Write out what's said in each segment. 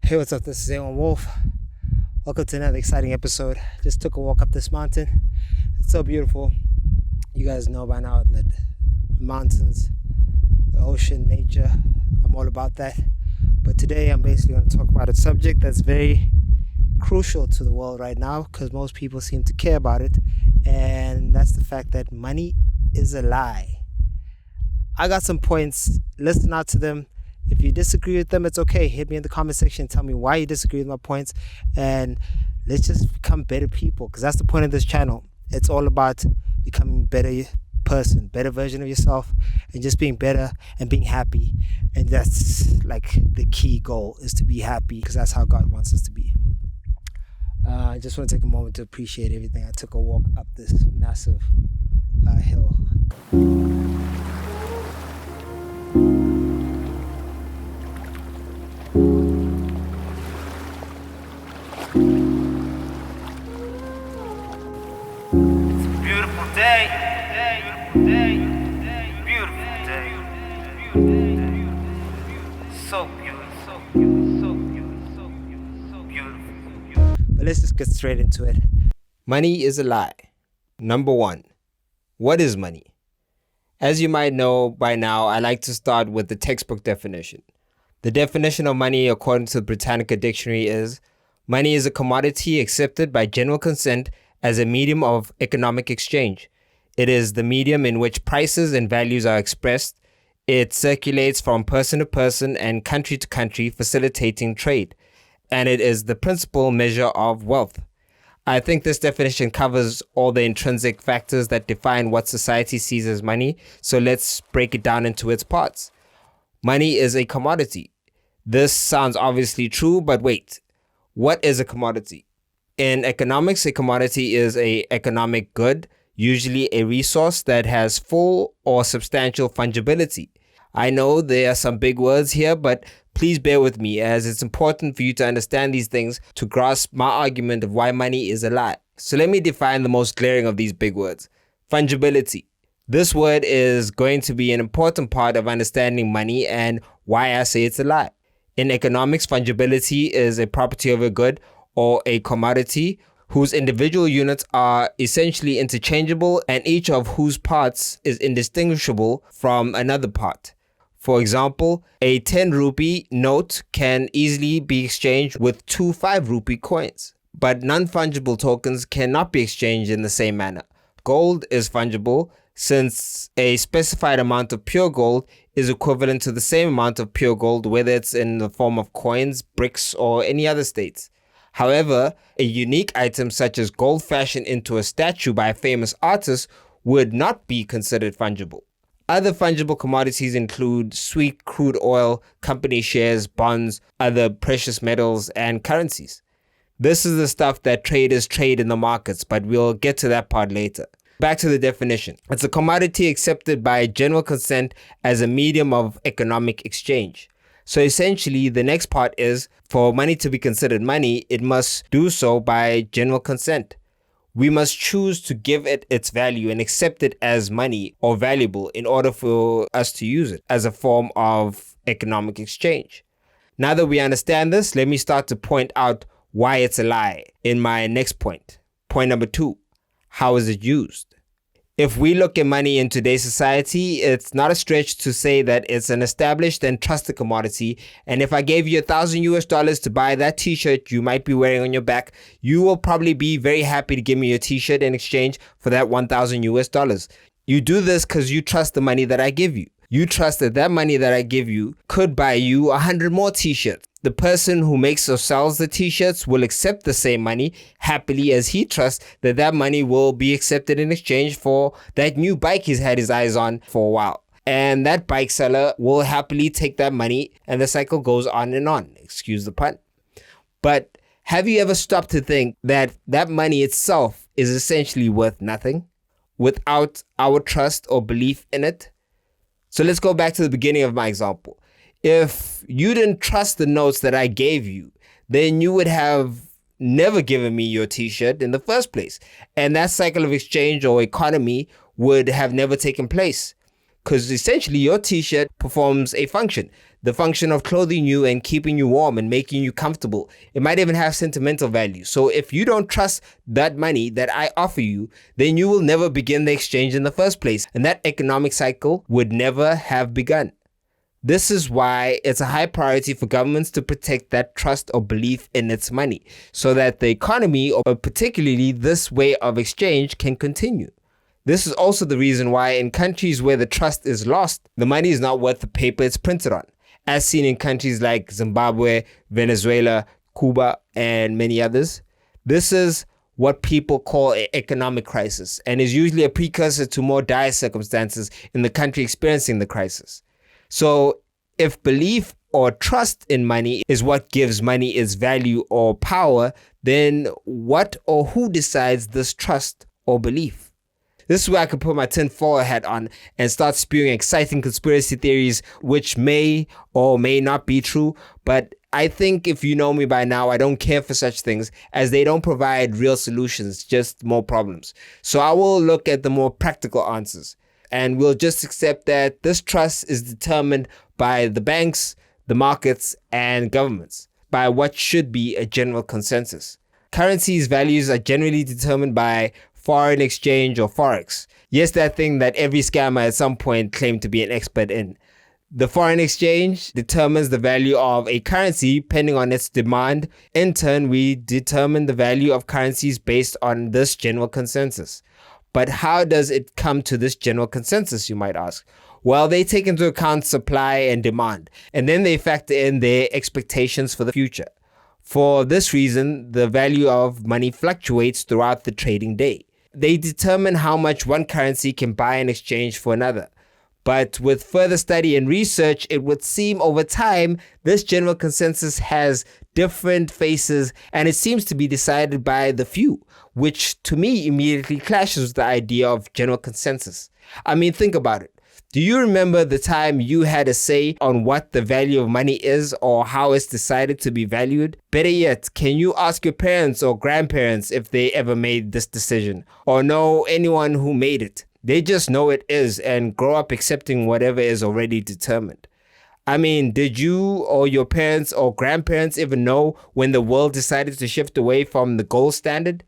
Hey, what's up? This is Aewon Wolf. Welcome to another exciting episode. Just took a walk up this mountain. It's so beautiful. You guys know by now that mountains, the ocean, nature, I'm all about that. But today I'm basically going to talk about a subject that's very crucial to the world right now because most people seem to care about it. And that's the fact that money is a lie. I got some points. Listen out to them. If you disagree with them, it's okay. Hit me in the comment section. Tell me why you disagree with my points. And let's just become better people, because that's the point of this channel. It's all about becoming a better person, better version of yourself, and just being better and being happy. And that's like the key goal, is to be happy, because that's how God wants us to be. I just want to take a moment to appreciate everything. I took a walk up this massive hill. Beautiful day, beautiful day. So beautiful, so beautiful. But let's just get straight into it. Money is a lie. Number one, what is money? As you might know by now, I like to start with the textbook definition. The definition of money, according to the Britannica Dictionary, is money is a commodity accepted by general consent as a medium of economic exchange. It is the medium in which prices and values are expressed. It circulates from person to person and country to country, facilitating trade. And it is the principal measure of wealth. I think this definition covers all the intrinsic factors that define what society sees as money. So let's break it down into its parts. Money is a commodity. This sounds obviously true, but wait, what is a commodity? In economics, a commodity is an economic good, usually a resource that has full or substantial fungibility. I know there are some big words here, but please bear with me, as it's important for you to understand these things to grasp my argument of why money is a lie. So let me define the most glaring of these big words. Fungibility. This word is going to be an important part of understanding money and why I say it's a lie. In economics, fungibility is a property of a good or a commodity whose individual units are essentially interchangeable and each of whose parts is indistinguishable from another part. For example, a 10 rupee note can easily be exchanged with two 5 rupee coins, but non-fungible tokens cannot be exchanged in the same manner. Gold is fungible since a specified amount of pure gold is equivalent to the same amount of pure gold, whether it's in the form of coins, bricks, or any other states. However, a unique item such as gold fashioned into a statue by a famous artist would not be considered fungible. Other fungible commodities include sweet crude oil, company shares, bonds, other precious metals, and currencies. This is the stuff that traders trade in the markets, but we'll get to that part later. Back to the definition. It's a commodity accepted by general consent as a medium of economic exchange. So essentially, the next part is, for money to be considered money, it must do so by general consent. We must choose to give it its value and accept it as money or valuable in order for us to use it as a form of economic exchange. Now that we understand this, let me start to point out why it's a lie in my next point. Point number 2, how is it used? If we look at money in today's society, it's not a stretch to say that it's an established and trusted commodity. And if I gave you $1,000 to buy that t-shirt you might be wearing on your back, you will probably be very happy to give me your t-shirt in exchange for that $1,000. You do this because you trust the money that I give you. You trust that that money that I give you could buy you 100 more t-shirts. The person who makes or sells the t-shirts will accept the same money happily, as he trusts that that money will be accepted in exchange for that new bike he's had his eyes on for a while. And that bike seller will happily take that money, and the cycle goes on and on. Excuse the pun. But have you ever stopped to think that that money itself is essentially worth nothing without our trust or belief in it? So let's go back to the beginning of my example. If you didn't trust the notes that I gave you, then you would have never given me your t-shirt in the first place. And that cycle of exchange or economy would have never taken place. Because essentially your t-shirt performs a function. the function of clothing you and keeping you warm and making you comfortable. It might even have sentimental value. So if you don't trust that money that I offer you, then you will never begin the exchange in the first place, and that economic cycle would never have begun. This is why it's a high priority for governments to protect that trust or belief in its money, so that the economy, or particularly this way of exchange, can continue. This is also the reason why in countries where the trust is lost, the money is not worth the paper it's printed on, as seen in countries like Zimbabwe, Venezuela, Cuba, and many others. This is what people call an economic crisis, and is usually a precursor to more dire circumstances in the country experiencing the crisis. So if belief or trust in money is what gives money its value or power, then what or who decides this trust or belief? This is where I could put my tinfoil hat on and start spewing exciting conspiracy theories, which may or may not be true. But I think if you know me by now, I don't care for such things, as they don't provide real solutions, just more problems. So I will look at the more practical answers. And we'll just accept that this trust is determined by the banks, the markets, and governments, by what should be a general consensus. Currencies' values are generally determined by foreign exchange or forex. Yes, that thing that every scammer at some point claimed to be an expert in. The foreign exchange determines the value of a currency depending on its demand. In turn, we determine the value of currencies based on this general consensus. But how does it come to this general consensus, you might ask? Well, they take into account supply and demand, and then they factor in their expectations for the future. For this reason, the value of money fluctuates throughout the trading day. They determine how much one currency can buy in exchange for another. But with further study and research, it would seem over time, this general consensus has different faces, and it seems to be decided by the few, which to me immediately clashes with the idea of general consensus. I mean, think about it. Do you remember the time you had a say on what the value of money is or how it's decided to be valued? Better yet, can you ask your parents or grandparents if they ever made this decision, or know anyone who made it? They just know it is and grow up accepting whatever is already determined. I mean, did you or your parents or grandparents ever know when the world decided to shift away from the gold standard?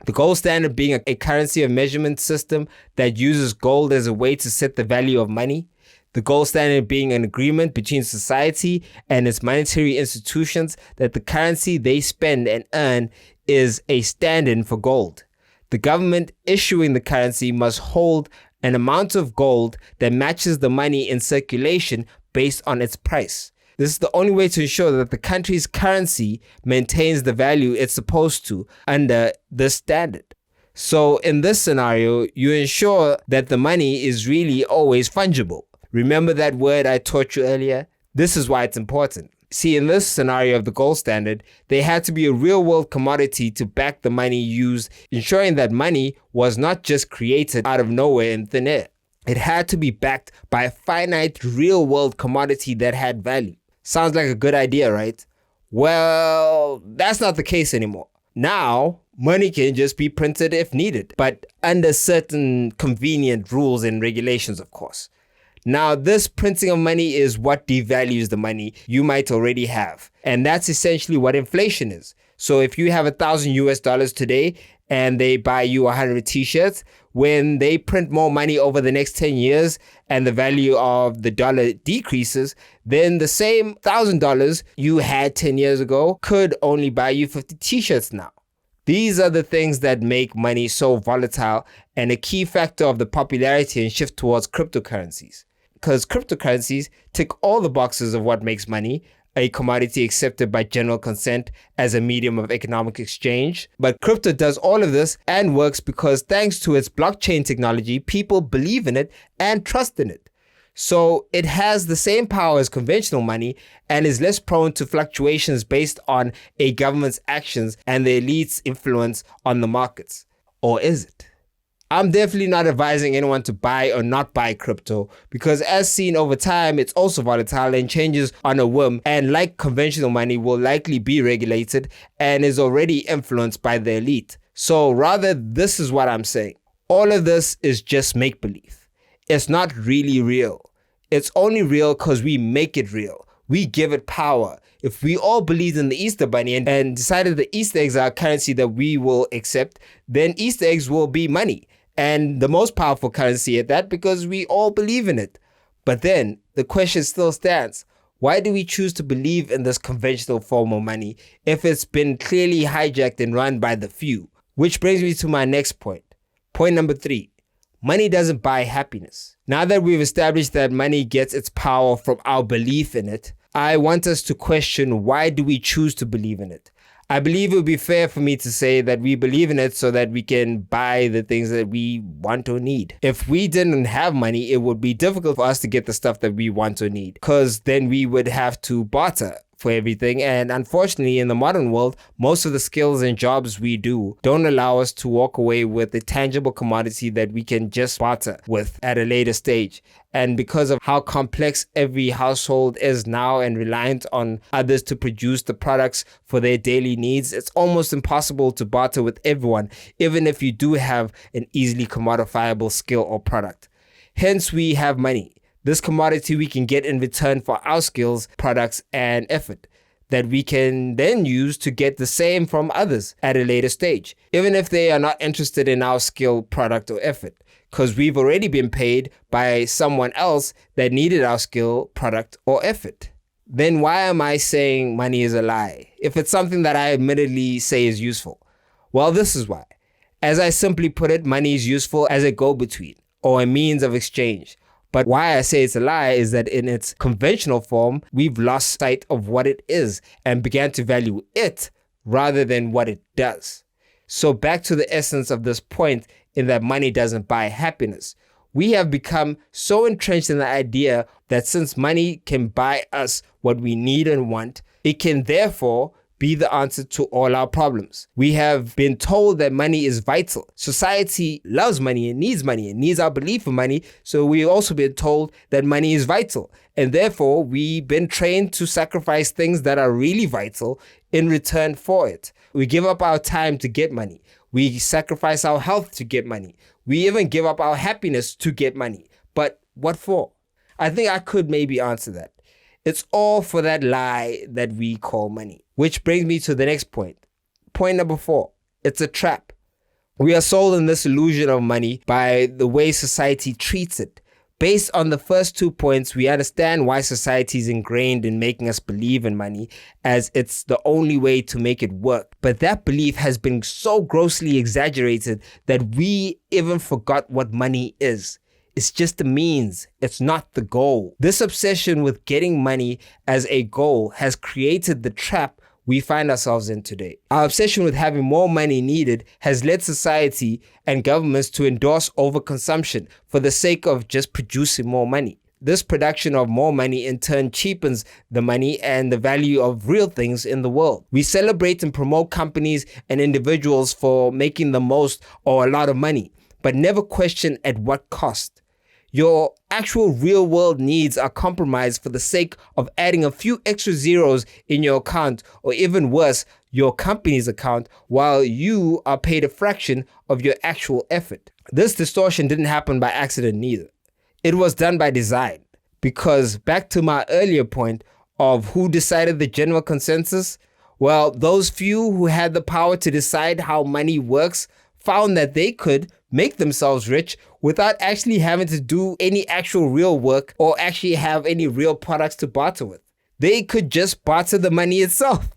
The gold standard being a currency of measurement system that uses gold as a way to set the value of money. The gold standard being an agreement between society and its monetary institutions that the currency they spend and earn is a stand-in for gold. The government issuing the currency must hold an amount of gold that matches the money in circulation based on its price. This is the only way to ensure that the country's currency maintains the value it's supposed to under this standard. So in this scenario, you ensure that the money is really always fungible. Remember that word I taught you earlier? This is why it's important. See, in this scenario of the gold standard, there had to be a real-world commodity to back the money used, ensuring that money was not just created out of nowhere in thin air. It had to be backed by a finite real-world commodity that had value. Sounds like a good idea, right? Well, that's not the case anymore. Now, money can just be printed if needed, but under certain convenient rules and regulations, of course. Now, this printing of money is what devalues the money you might already have. And that's essentially what inflation is. So if you have $1,000 today and they buy you 100 t-shirts, when they print more money over the next 10 years and the value of the dollar decreases, then the same $1,000 you had 10 years ago could only buy you 50 t-shirts now. These are the things that make money so volatile and a key factor of the popularity and shift towards cryptocurrencies. Because cryptocurrencies tick all the boxes of what makes money, a commodity accepted by general consent as a medium of economic exchange. But crypto does all of this and works because thanks to its blockchain technology, people believe in it and trust in it. So it has the same power as conventional money and is less prone to fluctuations based on a government's actions and the elite's influence on the markets. Or is it? I'm definitely not advising anyone to buy or not buy crypto because as seen over time, it's also volatile and changes on a whim, and like conventional money will likely be regulated and is already influenced by the elite. So rather, this is what I'm saying. All of this is just make-believe. It's not really real. It's only real because we make it real. We give it power. If we all believed in the Easter Bunny and decided the Easter eggs are a currency that we will accept, then Easter eggs will be money. And the most powerful currency at that, because we all believe in it. But then the question still stands. Why do we choose to believe in this conventional form of money if it's been clearly hijacked and run by the few? Which brings me to my next point. Point number 3. Money doesn't buy happiness. Now that we've established that money gets its power from our belief in it, I want us to question, why do we choose to believe in it? I believe it would be fair for me to say that we believe in it so that we can buy the things that we want or need. If we didn't have money, it would be difficult for us to get the stuff that we want or need, because then we would have to barter for everything. And unfortunately, in the modern world, most of the skills and jobs we do don't allow us to walk away with a tangible commodity that we can just barter with at a later stage. And because of how complex every household is now and reliant on others to produce the products for their daily needs, it's almost impossible to barter with everyone, even if you do have an easily commodifiable skill or product. Hence, we have money. This commodity we can get in return for our skills, products, and effort that we can then use to get the same from others at a later stage, even if they are not interested in our skill, product, or effort, because we've already been paid by someone else that needed our skill, product, or effort. Then why am I saying money is a lie, if it's something that I admittedly say is useful? Well, this is why. As I simply put it, money is useful as a go-between or a means of exchange. But why I say it's a lie is that in its conventional form, we've lost sight of what it is and began to value it rather than what it does. So back to the essence of this point, in that money doesn't buy happiness. We have become so entrenched in the idea that since money can buy us what we need and want, it can therefore be the answer to all our problems. We have been told that money is vital. Society loves money and needs our belief in money. So we've also been told that money is vital. And therefore, we've been trained to sacrifice things that are really vital in return for it. We give up our time to get money. We sacrifice our health to get money. We even give up our happiness to get money. But what for? I think I could maybe answer that. It's all for that lie that we call money. Which brings me to the next point. Point number 4. It's a trap. We are sold in this illusion of money by the way society treats it. Based on the first 2 points, we understand why society is ingrained in making us believe in money, as it's the only way to make it work. But that belief has been so grossly exaggerated that we even forgot what money is. It's just a means. It's not the goal. This obsession with getting money as a goal has created the trap we find ourselves in today. Our obsession with having more money needed has led society and governments to endorse overconsumption for the sake of just producing more money. This production of more money in turn cheapens the money and the value of real things in the world. We celebrate and promote companies and individuals for making the most or a lot of money, but never question at what cost. Your actual real world needs are compromised for the sake of adding a few extra zeros in your account, or even worse, your company's account, while you are paid a fraction of your actual effort. This distortion didn't happen by accident neither. It was done by design. Because back to my earlier point of who decided the general consensus, well, those few who had the power to decide how money works found that they could make themselves rich without actually having to do any actual real work or actually have any real products to barter with. They could just barter the money itself.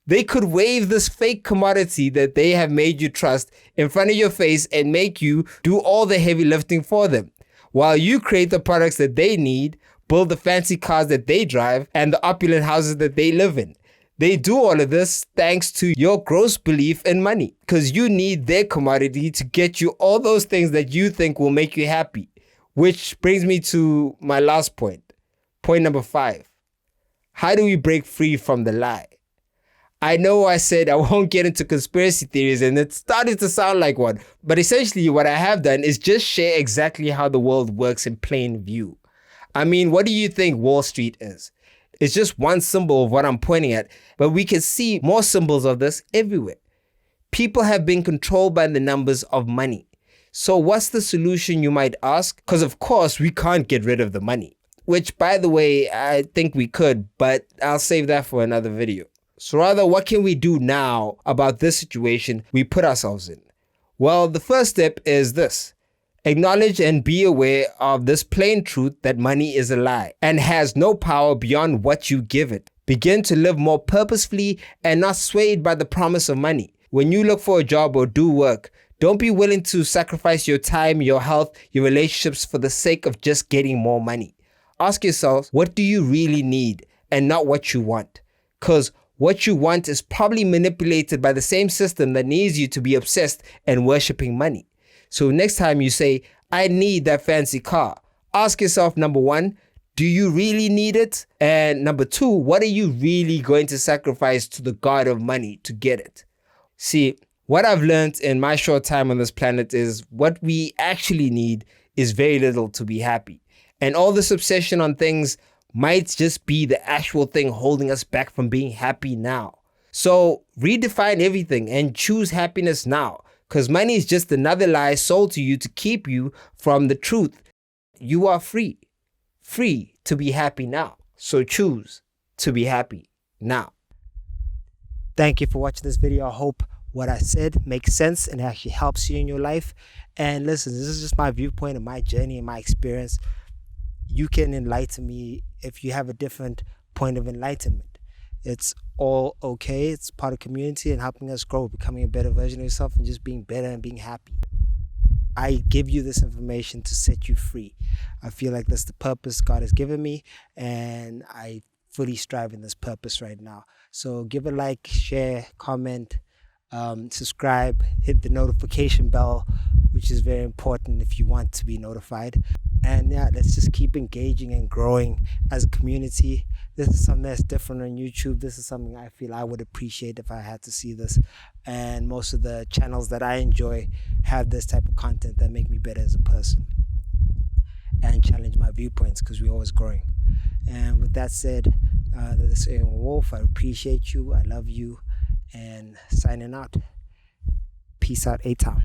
They could wave this fake commodity that they have made you trust in front of your face and make you do all the heavy lifting for them, while you create the products that they need, build the fancy cars that they drive, and the opulent houses that they live in. They do all of this thanks to your gross belief in money, because you need their commodity to get you all those things that you think will make you happy. Which brings me to my last point. Point number 5. How do we break free from the lie? I know I said I won't get into conspiracy theories and it started to sound like one, but essentially what I have done is just share exactly how the world works in plain view. I mean, what do you think Wall Street is? It's just one symbol of what I'm pointing at, but we can see more symbols of this everywhere. People have been controlled by the numbers of money. So what's the solution, you might ask? Because of course we can't get rid of the money. which, by the way, I think we could, but I'll save that for another video. So rather, what can we do now about this situation we put ourselves in? Well, the first step is this. Acknowledge and be aware of this plain truth that money is a lie and has no power beyond what you give it. Begin to live more purposefully and not swayed by the promise of money. When you look for a job or do work, don't be willing to sacrifice your time, your health, your relationships for the sake of just getting more money. Ask yourself, what do you really need and not what you want? Because what you want is probably manipulated by the same system that needs you to be obsessed and worshiping money. So next time you say, I need that fancy car, ask yourself, number one, do you really need it? And number two, what are you really going to sacrifice to the God of money to get it? See, what I've learned in my short time on this planet is what we actually need is very little to be happy. And all this obsession on things might just be the actual thing holding us back from being happy now. So redefine everything and choose happiness now, because money is just another lie sold to you to keep you from the truth. You are free to be happy now. So choose to be happy now. Thank you for watching this video. I hope what I said makes sense and actually helps you in your life. And listen, this is just my viewpoint and my journey and my experience. You can enlighten me if you have a different point of enlightenment. It's all okay. It's part of community and helping us grow, becoming a better version of yourself and just being better and being happy. I give you this information to set you free. I feel like that's the purpose God has given me, and I fully strive in this purpose right now. So give a like, share, comment, subscribe, hit the notification bell, which is very important if you want to be notified. And yeah, let's just keep engaging and growing as a community. This is something that's different on YouTube. This is something I feel I would appreciate if I had to see this. And most of the channels that I enjoy have this type of content that make me better as a person and challenge my viewpoints, because we're always growing. And with that said, this is Aewon Wolf. I appreciate you. I love you. And signing out. Peace out, A-Town.